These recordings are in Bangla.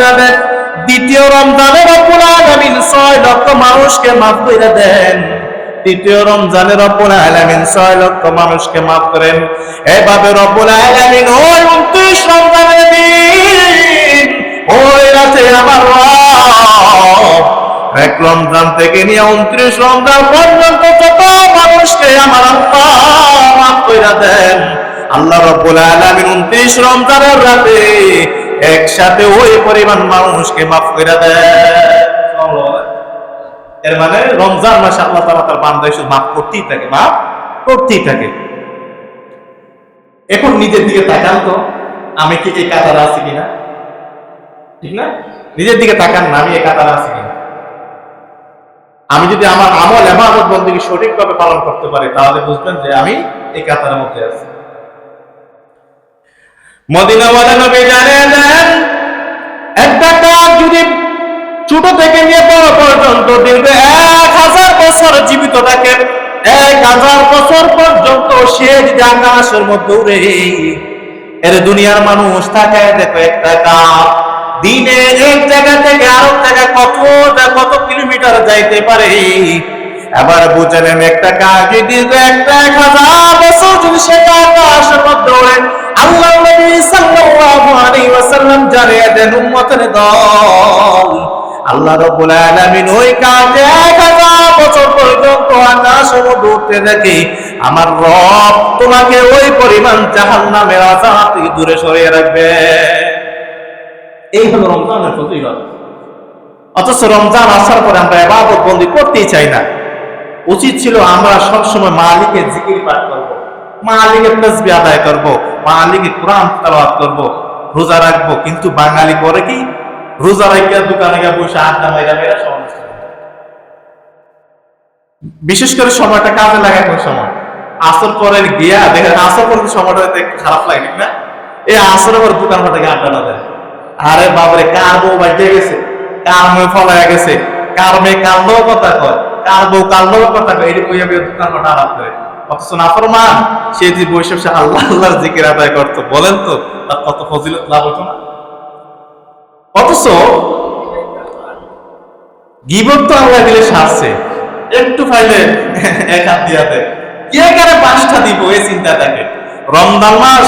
কইরা দেন। দ্বিতীয় রমজানে রব্বুল আলামিন 6 লক্ষ মানুষকে মাফ কইরা দেন। তৃতীয় রমজানে রব্বুল আলামিন 6 লক্ষ মানুষকে মাফ করেন। এভাবে রব্বুল আলামিন ওই 29 রমজানের দিন ওই রাতে আমার রব এক রমজান থেকে নিয়ে 29 রমজান পর্যন্ত যত মানুষকে আমার আল্লাহ মাফ কইরা দেন, আল্লাহ রাব্বুল আলামিন 29 রমজানের রাতে একসাথে ওই পরিমাণ মানুষকে মাফ কইরা দেন। এর মানে রমজান মাসে আল্লাহ তাআলা তার বান্দাকে শুধু মাফ করতেই থাকে, মাফ করতেই থাকে। এখন নিজের দিকে তাকান তো, আমি কি এই কাতারে আছি কিনা? ঠিক না? নিজের দিকে তাকান না, আমি এই কাতারে আছি কিনা? আমি যদি আমার আমল ইবাদত বন্দেগী সঠিকভাবে পালন করতে পারি তাহলে বুঝবেন যে আমি এই কাতারের মধ্যে আছি। মদিনাওয়ালা নবী জানেন একটা কাজ যদি ছোট থেকে নিয়ে বড় পর্যন্ত দীর্ঘ 1000 বছর জীবিত থাকে, 1000 বছর পর্যন্ত সে যদি আকাশের মধ্যে উড়ে, এর দুনিয়ার মানুষ থাকে দেখো একটা কাজ দিনে এক জায়গা থেকে আরেক জায়গায় কত কিলোমিটার যাইতে পারে। আবার বুঝলেন একটা কাজ যদি 1000 বছর যদি সে আকাশের মধ্যে উড়ে, আল্লাহ নবী সাল্লাল্লাহু আলাইহি ওয়াসাল্লাম জানিয়ে দেন উম্মতের দল, আল্লাহ রাব্বুল আলামিন ওই কাজে 1000 বছর পর্যন্ত আকাশের মধ্যে উঠতে দেখে আমার রব তোমাকে ওই পরিমাণ জাহান্নামের আযাব থেকে দূরে সরিয়ে রাখবে। এই হলো রমজানের ফজিলত। অথচ রমজান আসার পরে আমরা ইবাদত বন্দেগী করতেই চাই না। উচিত ছিল আমরা সবসময় মালিকের জিকির পাঠ করব, মালিকের তাসবিহ আদায় করব, মালিকের কোরআন তেলাওয়াত করব, রোজা রাখবো। কিন্তু বাঙালি করে কি, রোজা রাখিয়া দোকানে গিয়ে বসে আড্ডা মেরা সময়, বিশেষ করে সময়টা কাজে লাগায়। কোন সময় আসর পরে গিয়া দেখেন, আসর পরে সময়টা একটু খারাপ লাগে, ঠিক না? এই আসরের পর দোকান ফাটে আড্ডা না দেয়। আরে বাবারে, কার বউ বাড়িতে গেছে, কার মেয়ে ফলাইয়া গেছে, কার মেয়ে কান্দও কথা কয়, কার বউ কান্দও কথা কয়, এটি কইয়া দোকান ফাটা আলাপ করে। অথচ নাফরমান সে যে বসে বসে আল্লাহ আল্লাহর জিকির আদায় করতো, বলেন তো তার কত ফজিলত লাভ হতো না? অথচ গীবত তো আল্লাহ দিলে সারছে, একটু ফাইলে এক হাত দিয়া দেয়, কে কারে 5টা দিব এই চিন্তা থাকে। রমজান মাস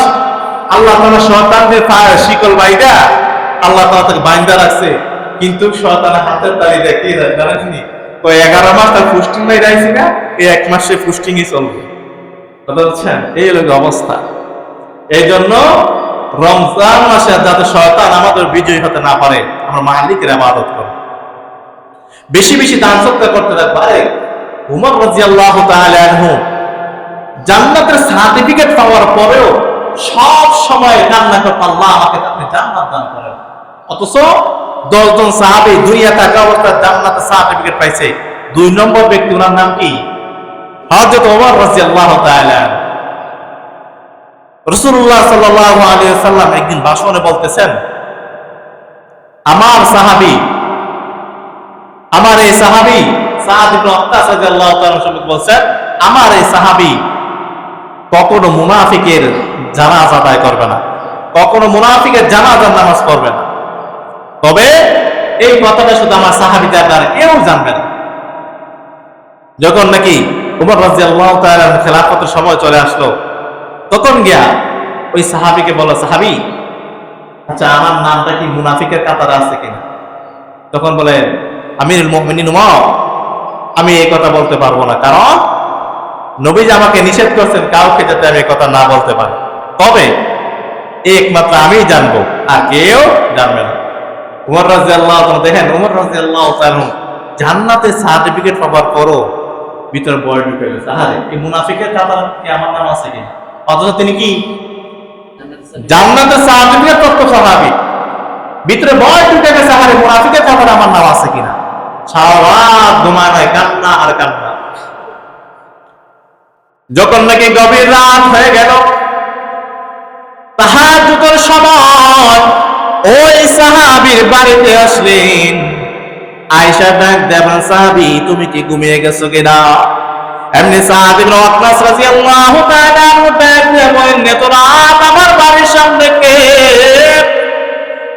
আল্লাহ তাআলা শয়তানদের শিকল বাইদা আল্লাহ তাআলা তাকে বাইন্দা রাখছে, কিন্তু শয়তানের হাতের তালি দেয় কি জানেননি? ওই 11 মাস তার পুষ্টিং নাই রাইছি না, এই 1 মাসে পুষ্টিংই চলবে। কথা বলছেন, এই হলো অবস্থা। এই জন্য রমজান মাসে যাতে শয়তান আমাদের বিজয়ী হতে না পারে, আমরা মালিকের ইবাদত করব, বেশি বেশি দান সদকা করতে পারে। উমর রাদিয়াল্লাহু তাআলা আনহু জান্নাতের সার্টিফিকেট পাওয়ার পরেও সব সময় কান্না করতেন, আল্লাহ আমাকে আপনি জান্নাত দান করেন। অথচ 10 জন সাহাবী দুনিয়া থাকা অবস্থায় জান্নাতের সার্টিফিকেট পাইছে। 2 নম্বর ব্যক্তি, ওনার নাম কি? হযরত ওমর রাদিয়াল্লাহু তাআলা। রাসূলুল্লাহ সাল্লাল্লাহু আলাইহি ওয়াসাল্লাম একদিন ভাষণে বলতেছেন, আমার সাহাবী, আমার এই সাহাবী সাদ ইবনে ওয়াক্কাস রাদিয়াল্লাহু তাআলা সম্পর্কে বলছেন, আমার এই সাহাবী কখনো মুনাফিকের জানাজা আদায় করবে না, কখনো মুনাফিকের জানাজার নামাজ পড়বে না। তবে এই কথাটা শুধু আমার সাহাবী জানবে না, কেউ জানবে না। যখন নাকি ওমর রাদিয়াল্লাহু তাআলা খেলাফতের সময় চলে আসলো, তখন গিয়া ওই সাহাবীকে বলল, সাহাবী আচ্ছা আমার নামটা কি মুনাফিকের কাতারে আছে কিনা? তখন বলে, আমিরুল মুমিনিন ওমর, আমি এই কথা বলতে পারবো না, কারণ নবীজি আমাকে নিষেধ করছেন কাউকে যাতে আমি এই কথা না বলতে পারি। তবে একমাত্র আমিই জানবো, আর কেউ জানবে না। উমর রাদিয়াল্লাহু তাআলা, দেখেন উমর রাদিয়াল্লাহু তাআলা জান্নাতের সার্টিফিকেট পাওয়ার পরও ভিতরে ভয় ঢুকে গেছে, আরে এই মুনাফিকের কাতারে কি আমার নাম আছে কিনা? অথচ তিনি কি জান্নাতের সার্টিফিকেট প্রাপ্ত সাহাবী, ভিতরে ভয় ঢুকে গেছে, আরে মুনাফিকের কাতারে আমার নাম আছে কিনা। সারা রাত ঘুমায় নাই, কান্না আর কান্না। যখন নাকি গভীর রাত হয়ে গেল, তাহাজ্জুদের সময় ওই সাহাবীর বাড়িতে আসলেন। আয়েশা ডাক দেন, সাহাবী তুমি কি ঘুমিয়ে গেছো কিনা? এমনি সাদ ইবনে ওয়াক্কাস রাদিয়াল্লাহু তাআলা ডাক দেন, বলেন তো রাত আমার বাড়ির সামনে কে?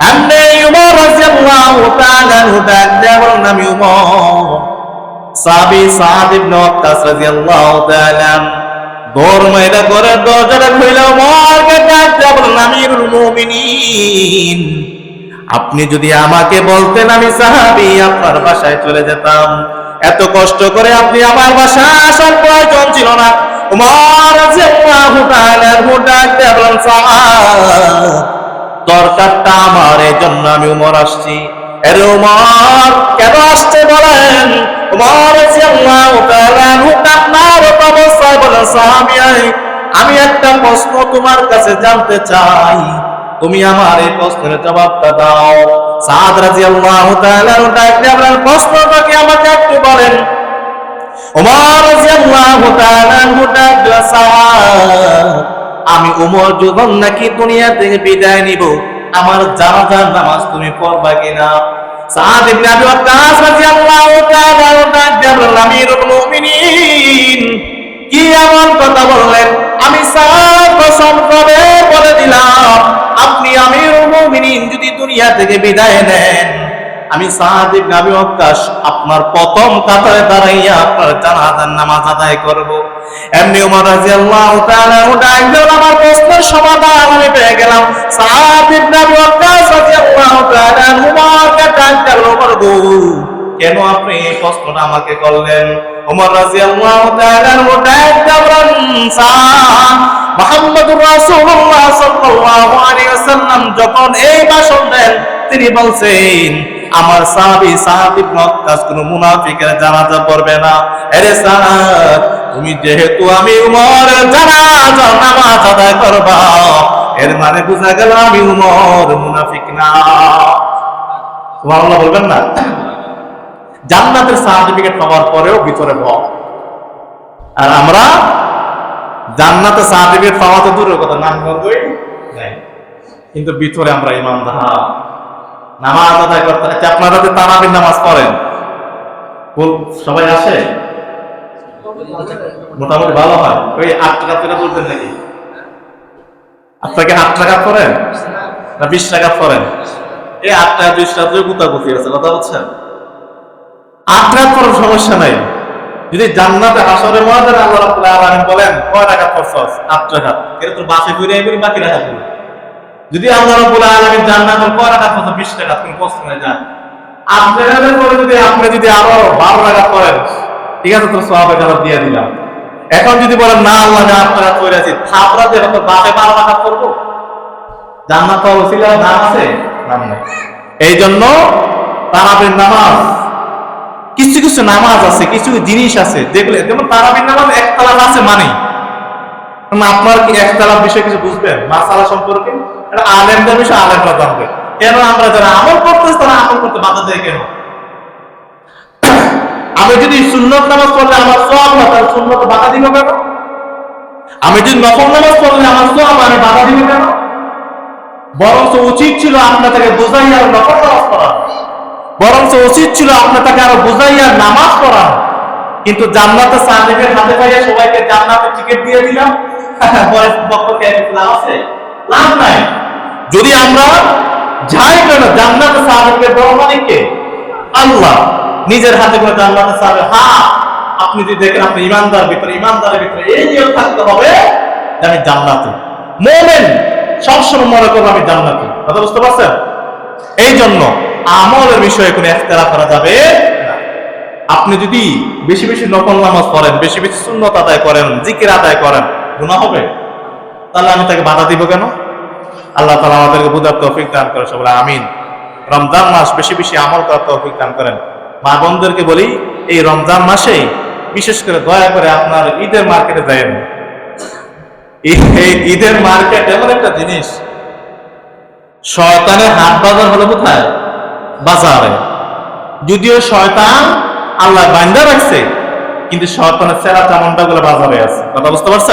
এমনি উমর রাদিয়াল্লাহু তাআলা ডাক দেয়া বলেন, আমি উমর। সাহাবী সাদ ইবনে ওয়াক্কাস রাদিয়াল্লাহু তাআলা দৌড় মাইরা করে দরজাটা খুলে উমরকে ডাক দেয়া বলেন, আমিরুল মুমিনিন, আপনি যদি আমাকে বলতেন আমি সাহাবী আপনার বাসায় চলে যেতাম। এত কষ্ট করে আপনি আমার বাসায় আসার প্রয়োজন ছিল না। উমর রাদিয়াল্লাহু তাআলা ডাক দেয়া বলেন, সাহাব, দরকারটা আমার, এই জন্য আমি উমর আসছি। আরে উমর কেন আসছে বলেন? উমর রাদিয়াল্লাহু তাআলা কান্নার অবস্থায় বলেন, সাহাবী, আমি একটা প্রশ্ন তোমার কাছে জানতে চাই, তুমি আমার এই প্রশ্নের জবাবটা দাও। সাদ রাদিয়াল্লাহু তাআলা ডাক দিয়ে বলেন, প্রশ্নটা কি আমাকে একটু বলেন। উমর রাদিয়াল্লাহু তাআলা ডাক দিয়ে, সাদ, আমি উমর যখন নাকি দুনিয়া থেকে বিদায় নিব, আমার জানাজার নামাজ তুমি পড়বা কিনা? সাদ ইবনে আবি ওয়াক্কাস রাদিয়াল্লাহু তাআলা ডাক দিয়ে বলেন, আমিরুল মুমিনিন, কি এমন কথা বললেন? আমি সাদ কসম করে বলে দিলাম, আপনি আমিরুল মুমিনিন যদি দুনিয়া থেকে বিদায় নেন, আমি সাদ ইবনে আবি ওয়াক্কাস আপনার প্রথম কাতারে দাঁড়াইয়া আপনার জানাজার নামাজ আদায় করব। এমনি উমর রাদিয়াল্লাহু তাআলা ডাক দিলেন, আমার প্রশ্নের সমাধান আমি পেয়ে গেলাম। সাদ ইবনে আবি ওয়াক্কাস রাদিয়াল্লাহু তাআলা উমরকে ডাক দিলেন, উমর গো, কেন আপনি এই প্রশ্নটা আমাকে করলেন? উমর রাদিয়াল্লাহু তাআলা ডাক দিলেন, সাদ, মুহাম্মদুর রাসূলুল্লাহ সাল্লাল্লাহু আলাইহি ওয়াসাল্লাম যখন এই ভাষণ দেন, তিনি বলছেন, আমার সাহাবী সাদ ইবনে ওয়াক্কাস কোন মুনাফিকের জানাজা পড়বে না। আরে সাদ, তুমি যেহেতু আমি উমরের জানাজার নামাজ আদায় করবা, এর মানে বোঝা গেল আমি উমর মুনাফিক না। সুবহানাল্লাহ বলবেন না? জান্নাতের সার্টিফিকেট পাওয়ার পরেও ভিতরে ভয়। আর আমরা জান্নাতের সার্টিফিকেট পাওয়া তো দূরের কথা, নামগন্ধই নাই, কিন্তু ভিতরে আমরা ইমানদার। নামাজ আদায় করতে, আপনারা যে তারাবির নামাজ পড়েন, সবাই আসে? মোটামুটি ভালো হয়। ওই 8 টাকা করে বলতেন নাকি? আপনাকে 8 টাকা পড়েন না 20 টাকা পড়েন? এই 8 টাকা 20 টাকা গুতাগুতি আছে, কথা বলছেন? 8 টাকা পড়ার সমস্যা নাই। যদি জান্নাতে হাসরের ময়দানে আল্লাহ রাব্বুল আলামিন বলেন, কয় টাকা পড়ছস? 8 টাকা, এটা তো বাসে ঘুরে আইবি, বাকি টাকা দিবি। যদি আল্লাহ রাব্বুল আলামিন জান্নাতে কয় টাকা পড়ছস? 20 টাকা, তুমি কষ্ট না যান। 8 টাকার পরে যদি আপনি আরো 12 টাকা পড়েন, ঠিক আছে, তো সওয়াবের টাকা দিয়ে দিলাম। এখন যদি বলেন না আল্লাহ, আমি 8 টাকা পড়ে আছি, থাপড়া দিয়ে তো বাসে 12 টাকা পড়বো। জান্নাত ওসিলা নাম আছে? নাম নাই। এই জন্য তারাবির নামাজ, কিছু কিছু নামাজ আছে, কিছু জিনিস আছে যেগুলো, যেমন তারাবির নামাজ একতলাফ আছে মানে, আপনার কি একতলাফ বিষয়ে কিছু বুঝবেন মাসালা সম্পর্কে? এটা আলেমদের বিষয়, আলেমরা জানবে। কেন আমরা যারা আমল করতেছি তারা আমল করতে বাধা দেয় কেন? আমি যদি সুন্নত নামাজ পড়লে আমার সওয়াব হয়, তাহলে সুন্নত বাধা দিব কেন? আমি যদি নফল নামাজ পড়লে আমার সওয়াব, আমি বাধা দিব কেন? বরঞ্চ উচিত ছিল আপনাদেরকে বোঝাইয়া নফল নামাজ পড়ানো, বরঞ্চ উচিত ছিল আপনাকে আরো বুঝাইয়া নামাজ পড়ানো। কিন্তু জান্নাতের সার্টিফিকেট হাতে পাইয়া সবাইকে জান্নাতের টিকিট দিয়ে দিলাম, পরের পক্ষকে লাভ আছে? লাভ নাই। যদি আমরা যাই কেন জান্নাতের সার্টিফিকেট দেওয়া মানে কে? আল্লাহ নিজের হাতে করে জান্নাতের সার্টিফিকেট। হ্যাঁ, আপনি যদি দেখেন আপনি ইমানদার ভিতরে, ইমানদারের ভিতরে এই নিয়ম থাকতে হবে যে আমি জান্নাতি। মুমিন সবসময় মনে করবো আমি জান্নাতি, কথা বুঝতে পারছেন? এই জন্য আমলের বিষয়ে কোনো ইখতিলাফ করা যাবে না। আপনি যদি বেশি বেশি নফল নামাজ পড়েন, বেশি বেশি সুন্নত আদায় করেন, জিকির আদায় করেন, গুনাহ হবে? তাহলে আমি তাকে বাধা দিব কেন? আল্লাহ তাআলা আমাদেরকে বুঝার তৌফিক দান করেন, সবাই আমিন। রমজান মাস বেশি বেশি আমল করার তৌফিক দান করেন। মা বোনদেরকে বলি, এই রমজান মাসে বিশেষ করে দয়া করে আপনার ঈদের মার্কেটে যাবেন। এই ঈদের মার্কেট এমন একটা জিনিস, শয়তানের হাট বাজার হলো কোথায়? বাজারে। যদিও শয়তান আল্লাহ বান্দা রাখছে, কিন্তু শয়তানের সেরা চামনটা গুলো বাজারে আছে, কথা বুঝতে পারছেন?